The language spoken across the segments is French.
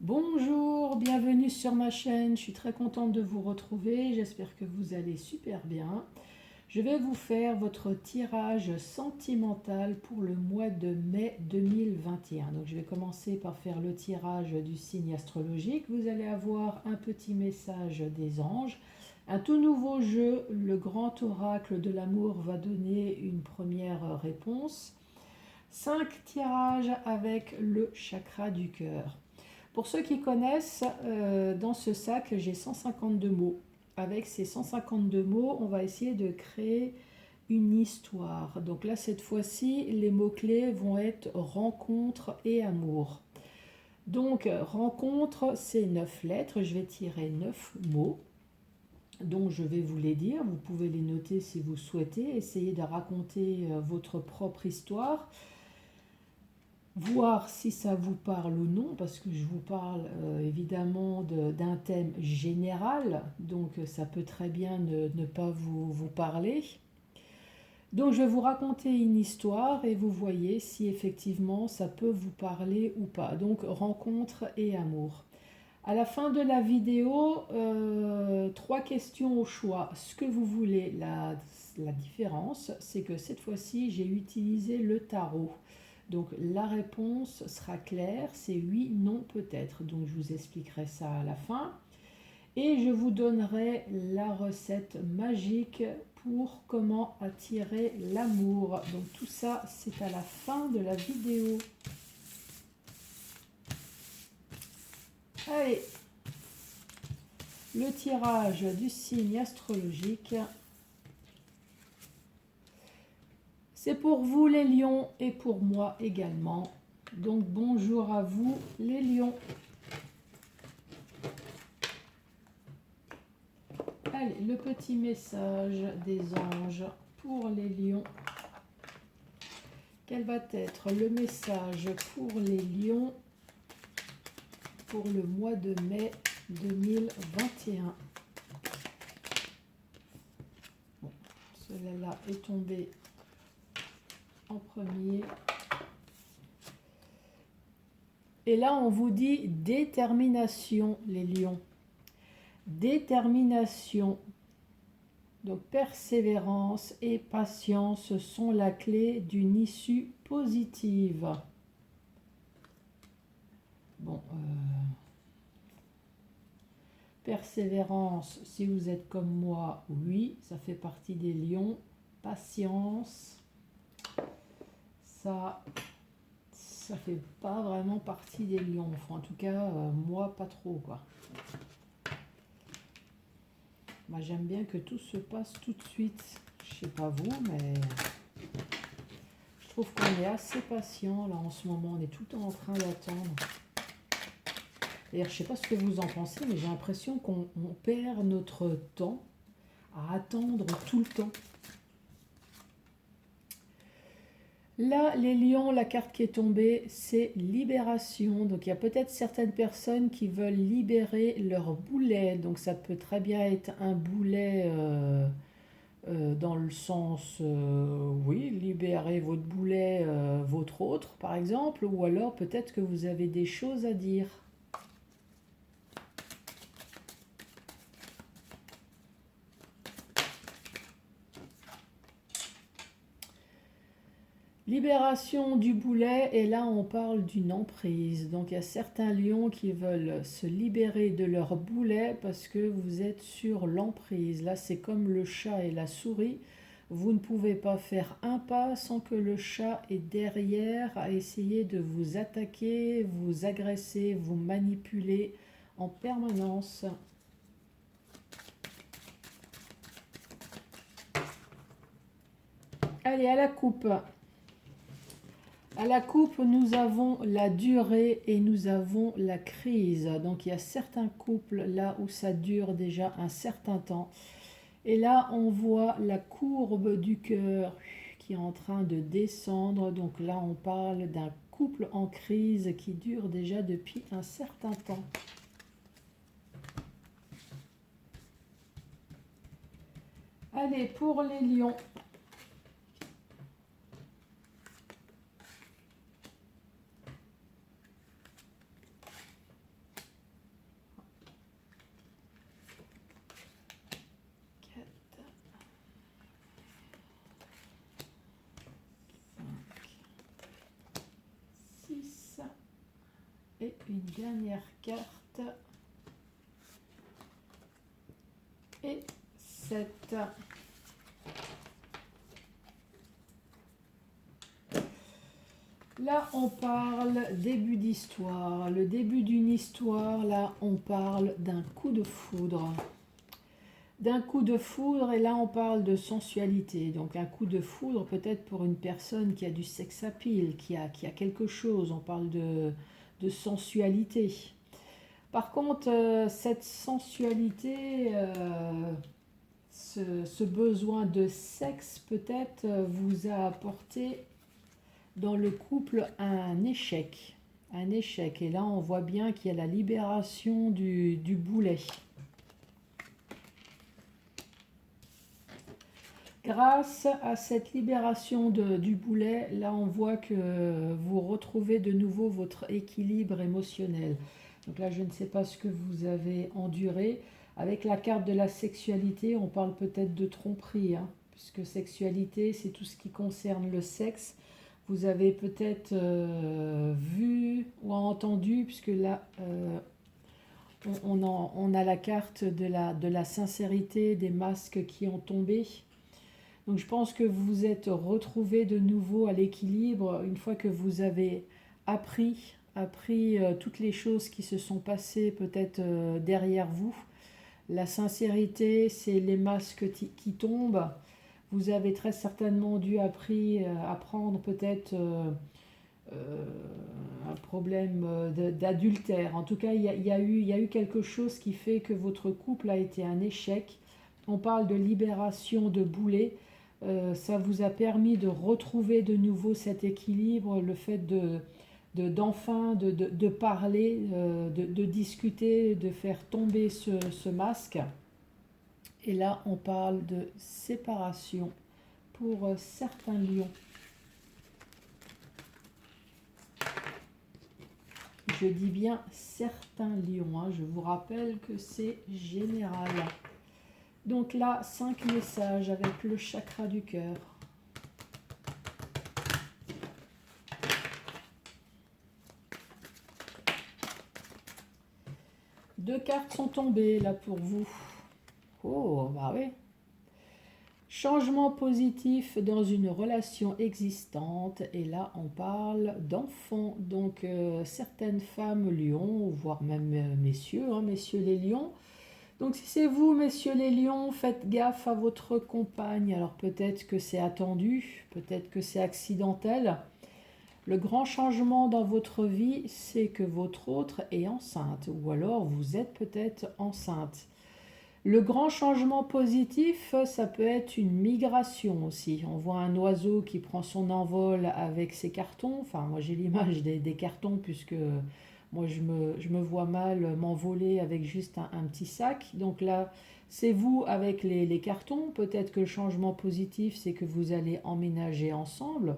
Bonjour, bienvenue sur ma chaîne. Je suis très contente de vous retrouver. J'espère que vous allez super bien. Je vais vous faire votre tirage sentimental pour le mois de mai 2021. Donc je vais commencer par faire le tirage du signe astrologique. Vous allez avoir un petit message des anges. Un tout nouveau jeu, le grand oracle de l'amour va donner une première réponse. 5 tirages avec le chakra du cœur. Pour ceux qui connaissent, dans ce sac, j'ai 152 mots. Avec ces 152 mots, on va essayer de créer une histoire. Donc là, cette fois-ci, les mots-clés vont être rencontre et amour. Donc, rencontre, c'est 9 lettres. Je vais tirer 9 mots. Donc, je vais vous les dire. Vous pouvez les noter si vous souhaitez. Essayez de raconter votre propre histoire. Voir si ça vous parle ou non, parce que je vous parle évidemment d'un thème général, donc ça peut très bien ne pas vous parler. Donc je vais vous raconter une histoire et vous voyez si effectivement ça peut vous parler ou pas. Donc rencontre et amour. À la fin de la vidéo, 3 questions au choix. Ce que vous voulez, la différence, c'est que cette fois-ci, j'ai utilisé le tarot. Donc la réponse sera claire, c'est oui, non, peut-être. Donc je vous expliquerai ça à la fin. Et je vous donnerai la recette magique pour comment attirer l'amour. Donc tout ça, c'est à la fin de la vidéo. Allez, le tirage du signe astrologique. C'est pour vous les lions et pour moi également. Donc bonjour à vous les lions. Allez, le petit message des anges pour les lions. Quel va être le message pour les lions pour le mois de mai 2021? Bon, celui-là est tombé en premier. Et là, on vous dit détermination, les lions. Détermination. Donc persévérance et patience sont la clé d'une issue positive. Bon, persévérance, si vous êtes comme moi, oui, ça fait partie des lions. Patience, ça fait pas vraiment partie des lions. Enfin, en tout cas, moi, pas trop, quoi. Moi, j'aime bien que tout se passe tout de suite. Je sais pas vous, mais je trouve qu'on est assez patient, là, en ce moment. On est tout le temps en train d'attendre. D'ailleurs, je sais pas ce que vous en pensez, mais j'ai l'impression qu'on perd notre temps à attendre tout le temps. Là, les lions, la carte qui est tombée, c'est libération. Donc, il y a peut-être certaines personnes qui veulent libérer leur boulet. Donc, ça peut très bien être un boulet dans le sens, oui, libérer votre boulet, votre autre, par exemple. Ou alors, peut-être que vous avez des choses à dire. Libération du boulet, et là on parle d'une emprise. Donc il y a certains lions qui veulent se libérer de leur boulet parce que vous êtes sur l'emprise. Là c'est comme le chat et la souris. Vous ne pouvez pas faire un pas sans que le chat est derrière à essayer de vous attaquer, vous agresser, vous manipuler en permanence. Allez, à la coupe. À la coupe, nous avons la durée et nous avons la crise. Donc il y a certains couples là où ça dure déjà un certain temps. Et là, on voit la courbe du cœur qui est en train de descendre. Donc là, on parle d'un couple en crise qui dure déjà depuis un certain temps. Allez, pour les lions. Et une dernière carte. Et 7. Là, on parle début d'histoire. Le début d'une histoire, là, on parle d'un coup de foudre. D'un coup de foudre, et là, on parle de sensualité. Donc, un coup de foudre, peut-être pour une personne qui a du sex appeal, qui a quelque chose. On parle de sensualité. Par contre, cette sensualité, ce besoin de sexe, peut-être, vous a apporté dans le couple un échec. Un échec. Et là, on voit bien qu'il y a la libération du boulet. Grâce à cette libération du boulet, là, on voit que vous retrouvez de nouveau votre équilibre émotionnel. Donc là, je ne sais pas ce que vous avez enduré. Avec la carte de la sexualité, on parle peut-être de tromperie, hein, puisque sexualité, c'est tout ce qui concerne le sexe. Vous avez peut-être vu ou entendu, puisque là, on a la carte de la sincérité, des masques qui ont tombé. Donc je pense que vous vous êtes retrouvés de nouveau à l'équilibre une fois que vous avez appris toutes les choses qui se sont passées peut-être derrière vous. La sincérité, c'est les masques qui tombent. Vous avez très certainement dû apprendre peut-être un problème d'adultère. En tout cas, il y a eu quelque chose qui fait que votre couple a été un échec. On parle de libération de boulets. Ça vous a permis de retrouver de nouveau cet équilibre, le fait d'enfin de parler, de discuter, de faire tomber ce masque. Et là, on parle de séparation pour certains lions. Je dis bien certains lions, hein. Je vous rappelle que c'est général. Donc là, 5 messages avec le chakra du cœur. Deux cartes sont tombées là pour vous. Oh, bah oui. Changement positif dans une relation existante. Et là, on parle d'enfants. Donc, certaines femmes lions, voire même messieurs, hein, messieurs les lions. Donc, si c'est vous, messieurs les lions, faites gaffe à votre compagne. Alors, peut-être que c'est attendu, peut-être que c'est accidentel. Le grand changement dans votre vie, c'est que votre autre est enceinte. Ou alors, vous êtes peut-être enceinte. Le grand changement positif, ça peut être une migration aussi. On voit un oiseau qui prend son envol avec ses cartons. Enfin, moi j'ai l'image des cartons puisque moi je me vois mal m'envoler avec juste un petit sac. Donc là, c'est vous avec les cartons. Peut-être que le changement positif, c'est que vous allez emménager ensemble.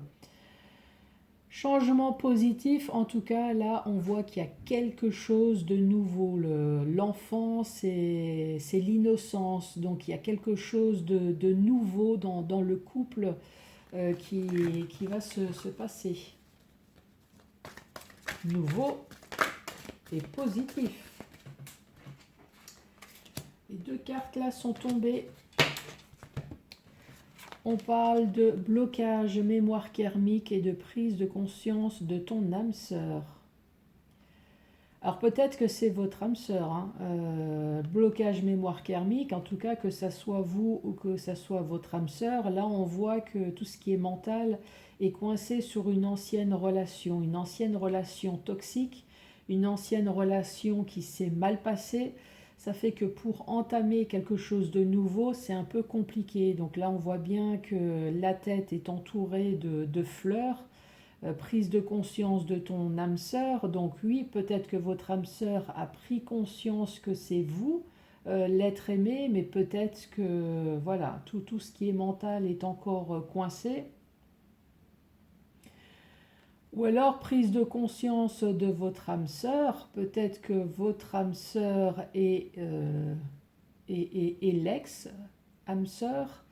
Changement positif, en tout cas, là, on voit qu'il y a quelque chose de nouveau. L'enfant, c'est l'innocence. Donc, il y a quelque chose de nouveau dans le couple qui va se passer. Nouveau et positif. Les deux cartes là sont tombées. On parle de blocage, mémoire karmique et de prise de conscience de ton âme sœur. Alors peut-être que c'est votre âme sœur, hein. Blocage mémoire karmique, en tout cas que ça soit vous ou que ça soit votre âme sœur, là on voit que tout ce qui est mental est coincé sur une ancienne relation toxique, une ancienne relation qui s'est mal passée. Ça fait que pour entamer quelque chose de nouveau, c'est un peu compliqué. Donc là, on voit bien que la tête est entourée de fleurs. Prise de conscience de ton âme sœur. Donc oui, peut-être que votre âme sœur a pris conscience que c'est vous, l'être aimé, mais peut-être que voilà, tout ce qui est mental est encore coincé. Ou alors prise de conscience de votre âme sœur, peut-être que votre âme sœur est l'ex-âme sœur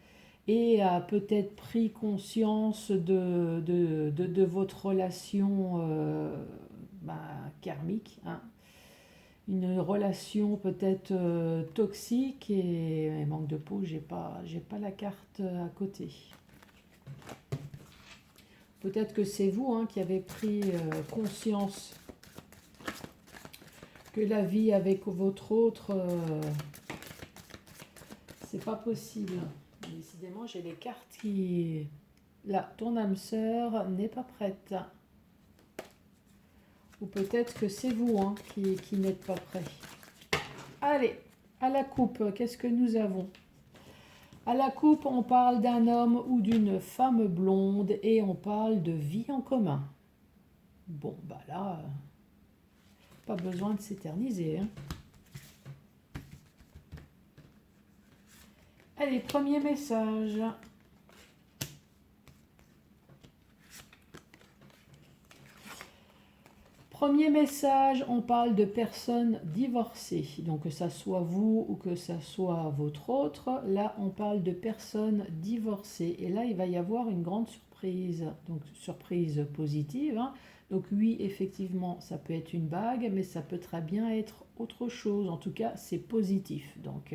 et a peut-être pris conscience de votre relation karmique, hein. Une relation peut-être toxique et manque de peau, j'ai pas la carte à côté. Peut-être que c'est vous hein, qui avez pris conscience que la vie avec votre autre, c'est pas possible. Décidément, j'ai les cartes qui... Là, ton âme sœur n'est pas prête. Ou peut-être que c'est vous hein, qui n'êtes pas prêt. Allez, à la coupe, qu'est-ce que nous avons? À la coupe, on parle d'un homme ou d'une femme blonde et on parle de vie en commun. Bon, bah là, pas besoin de s'éterniser. Hein. Allez, premier message. Premier message, on parle de personnes divorcées. Donc que ça soit vous ou que ça soit votre autre, là on parle de personnes divorcées. Et là il va y avoir une grande surprise, donc surprise positive. Hein. Donc oui, effectivement, ça peut être une bague, mais ça peut très bien être autre chose. En tout cas, c'est positif. Donc,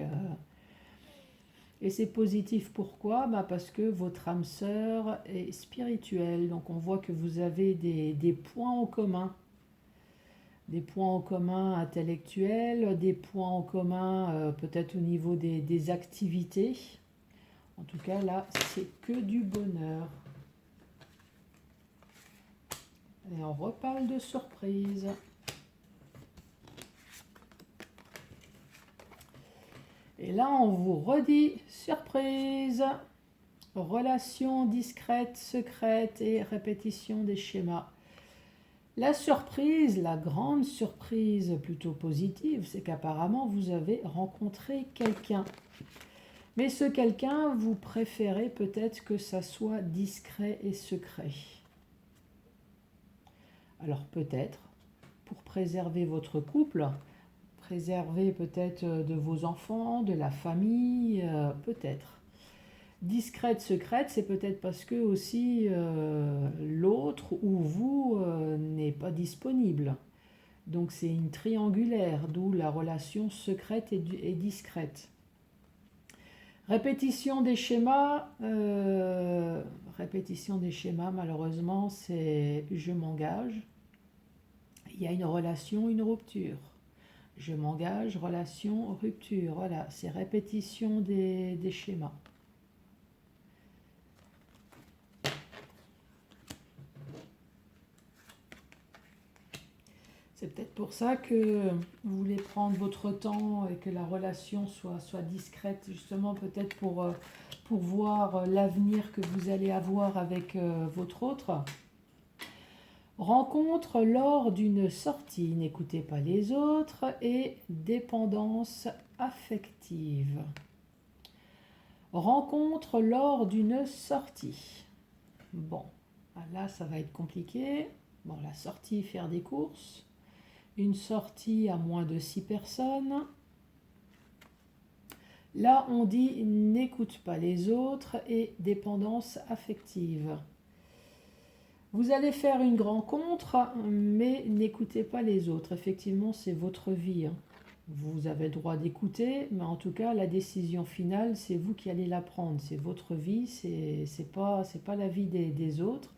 et c'est positif pourquoi? Parce que votre âme sœur est spirituelle. Donc on voit que vous avez des points en commun. Des points en commun intellectuels, des points en commun peut-être au niveau des activités. En tout cas, là, c'est que du bonheur. Et on reparle de surprise. Et là, on vous redit surprise. Relation discrète, secrète et répétition des schémas. La surprise, la grande surprise plutôt positive, c'est qu'apparemment vous avez rencontré quelqu'un. Mais ce quelqu'un, vous préférez peut-être que ça soit discret et secret. Alors peut-être, pour préserver votre couple, préserver peut-être de vos enfants, de la famille, peut-être. Discrète, secrète, c'est peut-être parce que aussi l'autre ou vous n'est pas disponible. Donc c'est une triangulaire, d'où la relation secrète et discrète. Répétition des schémas, malheureusement, c'est je m'engage. Il y a une relation, une rupture. Je m'engage, relation, rupture. Voilà, c'est répétition des schémas. C'est peut-être pour ça que vous voulez prendre votre temps et que la relation soit discrète, justement peut-être pour voir l'avenir que vous allez avoir avec votre autre. Rencontre lors d'une sortie, n'écoutez pas les autres, et dépendance affective. Rencontre lors d'une sortie. Bon, là ça va être compliqué. Bon, la sortie, faire des courses. Une sortie à moins de 6 personnes. Là, on dit n'écoute pas les autres et dépendance affective. Vous allez faire une rencontre, mais n'écoutez pas les autres. Effectivement, c'est votre vie. Hein. Vous avez le droit d'écouter, mais en tout cas, la décision finale, c'est vous qui allez la prendre. C'est votre vie, c'est pas la vie des autres.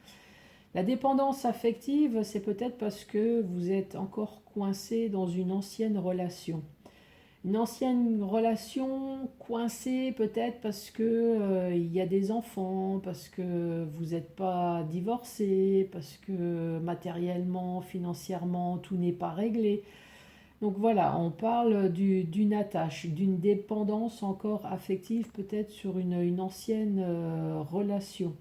La dépendance affective, c'est peut-être parce que vous êtes encore coincé dans une ancienne relation. Une ancienne relation coincée peut-être parce que il y a des enfants, parce que vous n'êtes pas divorcé, parce que matériellement, financièrement, tout n'est pas réglé. Donc voilà, on parle d'une attache, d'une dépendance encore affective peut-être sur une ancienne relation.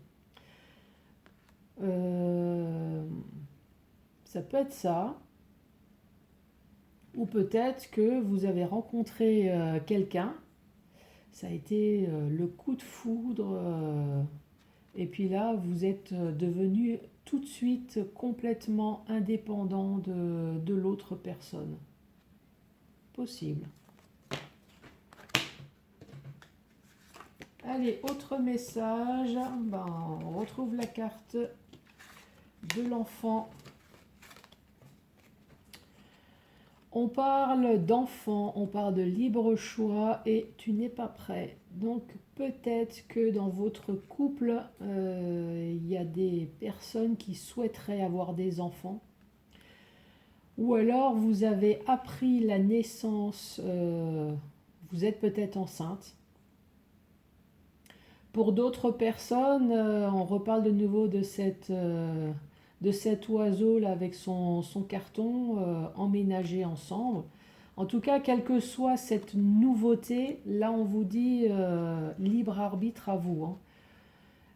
Ça peut être ça. Ou peut-être que vous avez rencontré quelqu'un, ça a été le coup de foudre, et puis là, vous êtes devenu tout de suite complètement indépendant de l'autre personne. Possible. Allez, autre message. On retrouve la carte de l'enfant. On parle d'enfants, on parle de libre choix et tu n'es pas prêt. Donc peut-être que dans votre couple, il y a des personnes qui souhaiteraient avoir des enfants. Ou alors vous avez appris la naissance, vous êtes peut-être enceinte. Pour d'autres personnes, on reparle de nouveau de cet oiseau là avec son carton emménagé ensemble. En tout cas, quelle que soit cette nouveauté, là on vous dit libre arbitre à vous, hein.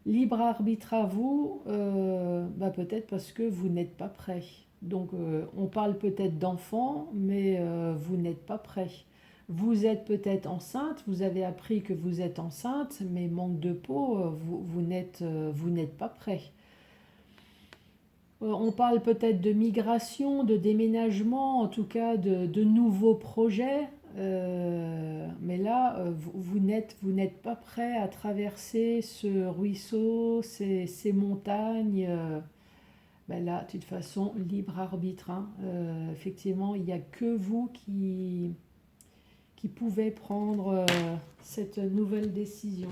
Libre arbitre à vous, peut-être parce que vous n'êtes pas prêt. Donc on parle peut-être d'enfant, mais vous n'êtes pas prêt. Vous êtes peut-être enceinte, vous avez appris que vous êtes enceinte, mais manque de peau, vous n'êtes pas prêt. On parle peut-être de migration, de déménagement, en tout cas de nouveaux projets. Mais là, vous n'êtes pas prêt à traverser ce ruisseau, ces montagnes. Là, de toute façon, libre arbitre, hein. Effectivement, il n'y a que vous qui pouvez prendre cette nouvelle décision.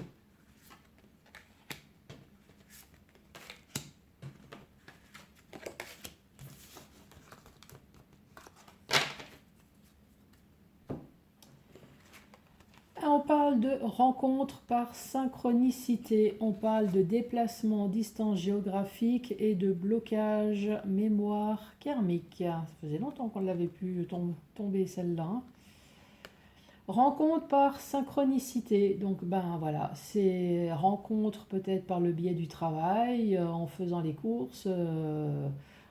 On parle de rencontre par synchronicité, on parle de déplacement, distance géographique et de blocage mémoire karmique. Ça faisait longtemps qu'on l'avait pu tomber celle-là, hein. Rencontre par synchronicité, donc voilà, c'est rencontre peut-être par le biais du travail, en faisant les courses,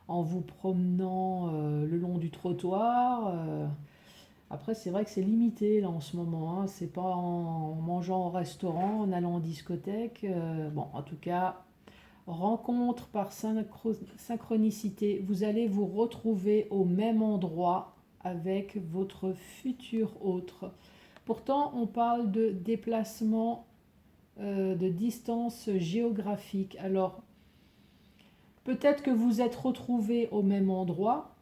en vous promenant le long du trottoir. Après, c'est vrai que c'est limité là en ce moment, hein. C'est pas en mangeant au restaurant, en allant en discothèque. En tout cas, rencontre par synchronicité, vous allez vous retrouver au même endroit avec votre futur autre. Pourtant, on parle de déplacement, de distance géographique. Alors, peut-être que vous êtes retrouvés au même endroit.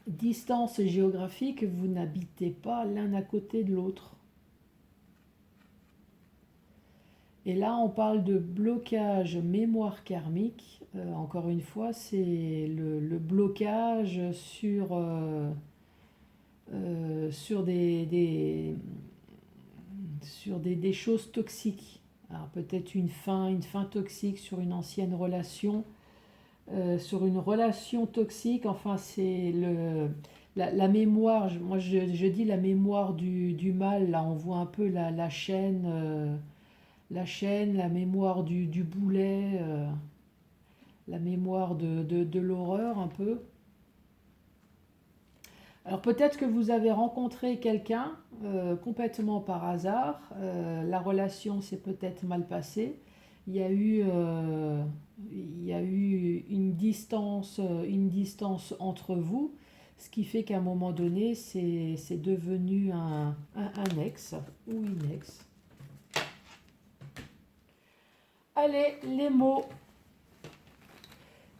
Distance géographique, vous n'habitez pas l'un à côté de l'autre. Et là, on parle de blocage mémoire karmique. Encore une fois, c'est le blocage sur des choses toxiques. Alors peut-être une fin toxique sur une ancienne relation, sur une relation toxique. Enfin, c'est la mémoire. Moi, je dis la mémoire du mal. Là, on voit un peu la chaîne. La mémoire du boulet, la mémoire de l'horreur un peu. Alors peut-être que vous avez rencontré quelqu'un complètement par hasard, la relation s'est peut-être mal passée, il y a eu une distance entre vous, ce qui fait qu'à un moment donné, c'est devenu un ex ou une ex. Allez, les mots.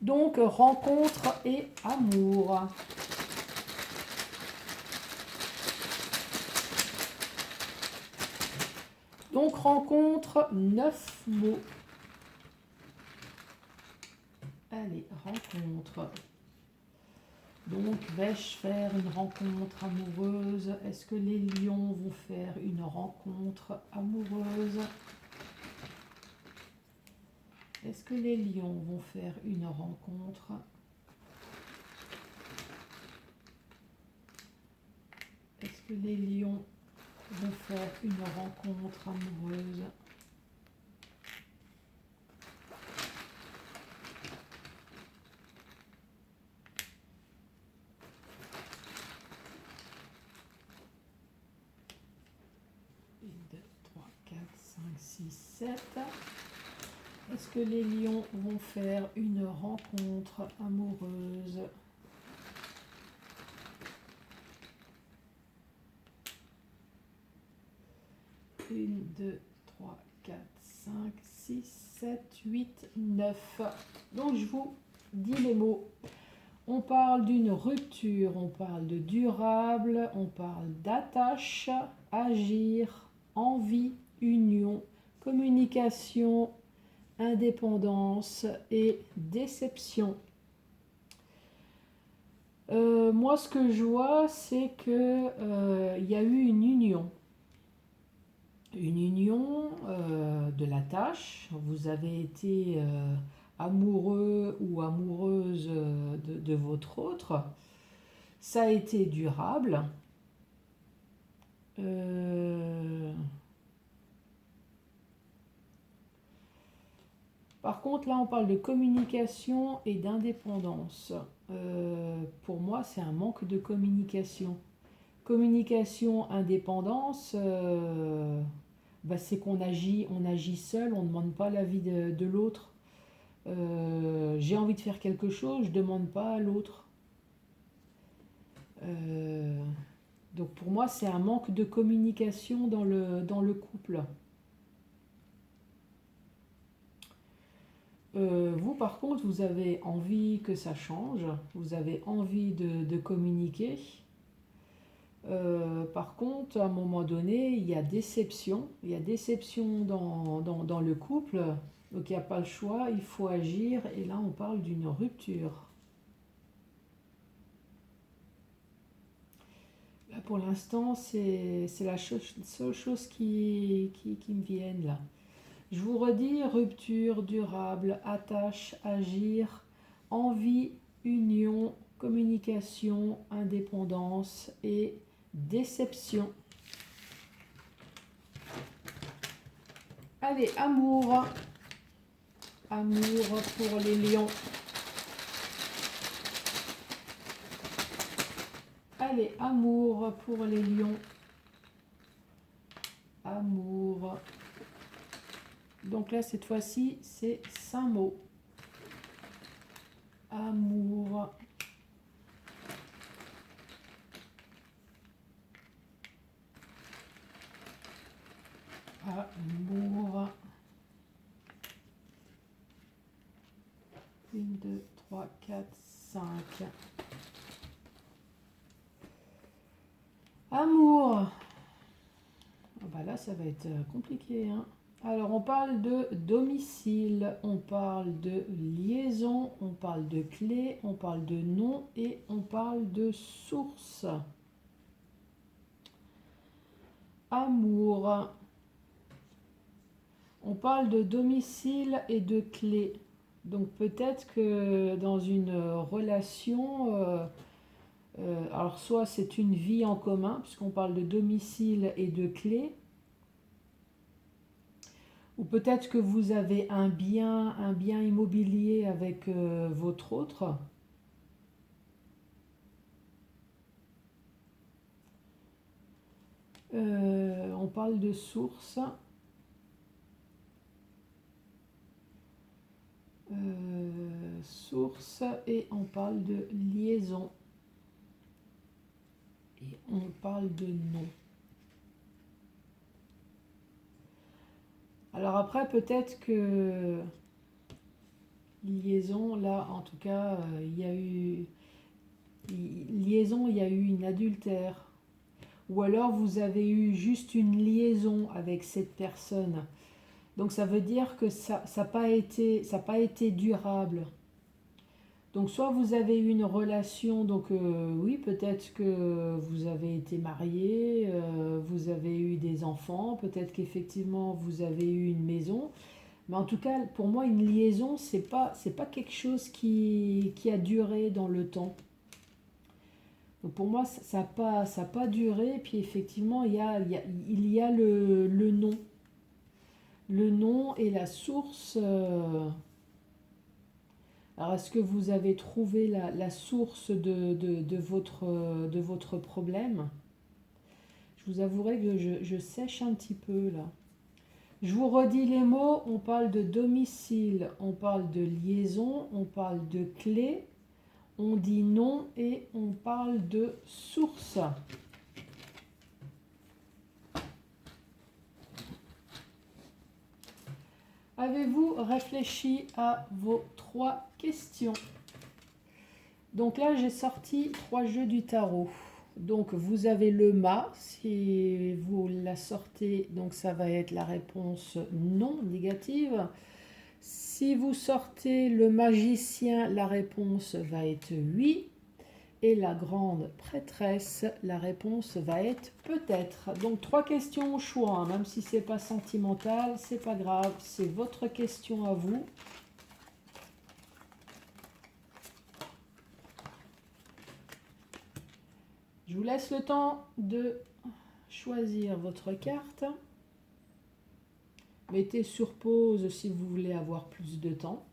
Donc, rencontre et amour. Donc, rencontre, 9 mots. Allez, rencontre. Donc, vais-je faire une rencontre amoureuse? Est-ce que les lions vont faire une rencontre amoureuse? Est-ce que les lions vont faire une rencontre? Est-ce que les lions vont faire une rencontre amoureuse? Une, deux, trois, quatre, cinq, six, 7. Est-ce que les lions vont faire une rencontre amoureuse? Une, deux, trois, quatre, cinq, six, 7, 8, 9. Donc je vous dis les mots. On parle d'une rupture, on parle de durable, on parle d'attache, agir, envie, union, communication, indépendance et déception. Moi, ce que je vois, c'est que il y a eu une union. Une union de la tâche. Vous avez été amoureux ou amoureuse de votre autre. Ça a été durable. Par contre, là, on parle de communication et d'indépendance. Pour moi, c'est un manque de communication. Communication, indépendance, c'est qu'on on agit seul, on ne demande pas l'avis de l'autre. J'ai envie de faire quelque chose, je ne demande pas à l'autre. Donc pour moi, c'est un manque de communication dans le couple. Vous, par contre, vous avez envie que ça change, vous avez envie de communiquer. Par contre, à un moment donné, il y a déception. Il y a déception dans le couple. Donc il n'y a pas le choix, il faut agir. Et là, on parle d'une rupture. Là, pour l'instant, c'est la seule chose qui me vienne là. Je vous redis, rupture, durable, attache, agir, envie, union, communication, indépendance et déception. Allez, amour. Amour pour les lions. Allez, amour pour les lions. Amour. Donc là, cette fois-ci, c'est 5 mots. Amour. Amour. 1, 2, 3, 4, 5. Amour. Là, ça va être compliqué, hein. Alors, on parle de domicile, on parle de liaison, on parle de clé, on parle de nom et on parle de source. Amour. On parle de domicile et de clé. Donc peut-être que dans une relation, alors soit c'est une vie en commun, puisqu'on parle de domicile et de clé, ou peut-être que vous avez un bien immobilier avec votre autre. On parle de source. Source et on parle de liaison. Et on parle de nom. Alors après, peut-être que liaison, là, en tout cas, il y a eu liaison, il y a eu une adultère. Ou alors vous avez eu juste une liaison avec cette personne. Donc ça veut dire que ça n'a pas été durable. Donc soit vous avez eu une relation, donc oui, peut-être que vous avez été marié, vous avez eu des enfants, peut-être qu'effectivement vous avez eu une maison. Mais en tout cas, pour moi, une liaison, c'est pas quelque chose qui a duré dans le temps. Donc pour moi, ça n'a pas duré. Et puis effectivement, il y a le nom. Le nom et la source. Alors, est-ce que vous avez trouvé la source de votre problème? Je vous avouerai que je sèche un petit peu là. Je vous redis les mots. On parle de domicile, on parle de liaison, on parle de clé, on dit nom et on parle de source. Avez-vous réfléchi à vos 3 questions? Donc là, j'ai sorti 3 jeux du tarot. Donc vous avez le mât, si vous la sortez, donc ça va être la réponse non négative. Si vous sortez le magicien, la réponse va être oui. Et la grande prêtresse, la réponse va être peut-être. Donc 3 questions au choix, hein. Même si c'est pas sentimental, c'est pas grave, c'est votre question à vous. Je vous laisse le temps de choisir votre carte. Mettez sur pause si vous voulez avoir plus de temps.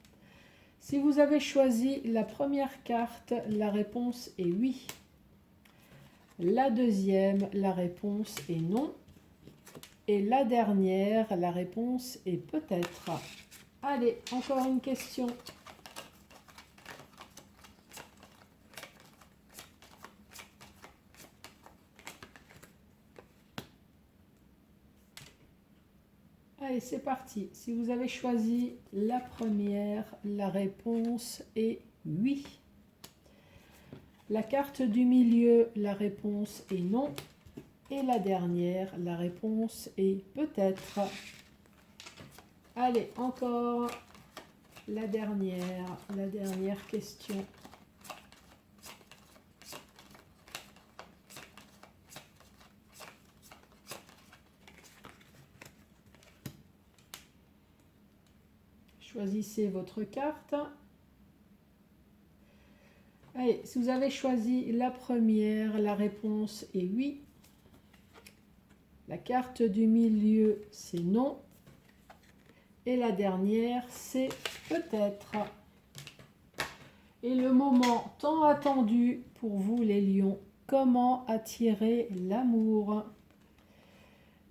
Si vous avez choisi la première carte, la réponse est oui. La deuxième, la réponse est non. Et la dernière, la réponse est peut-être. Allez, encore une question. Allez, c'est parti. Si vous avez choisi la première, la réponse est oui. La carte du milieu, la réponse est non. Et la dernière, la réponse est peut-être. Allez, encore la dernière question. Choisissez votre carte. Allez, si vous avez choisi la première, la réponse est oui. La carte du milieu, c'est non. Et la dernière, c'est peut-être. Et le moment tant attendu pour vous les lions, comment attirer l'amour?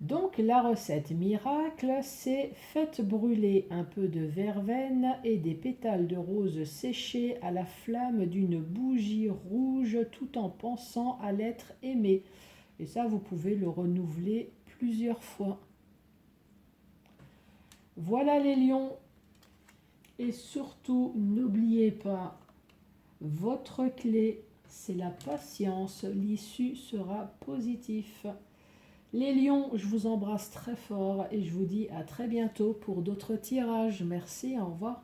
Donc la recette miracle, c'est faites brûler un peu de verveine et des pétales de rose séchés à la flamme d'une bougie rouge tout en pensant à l'être aimé. Et ça, vous pouvez le renouveler plusieurs fois. Voilà les lions. Et surtout, n'oubliez pas, votre clé, c'est la patience. L'issue sera positive. Les lions, je vous embrasse très fort et je vous dis à très bientôt pour d'autres tirages. Merci, au revoir.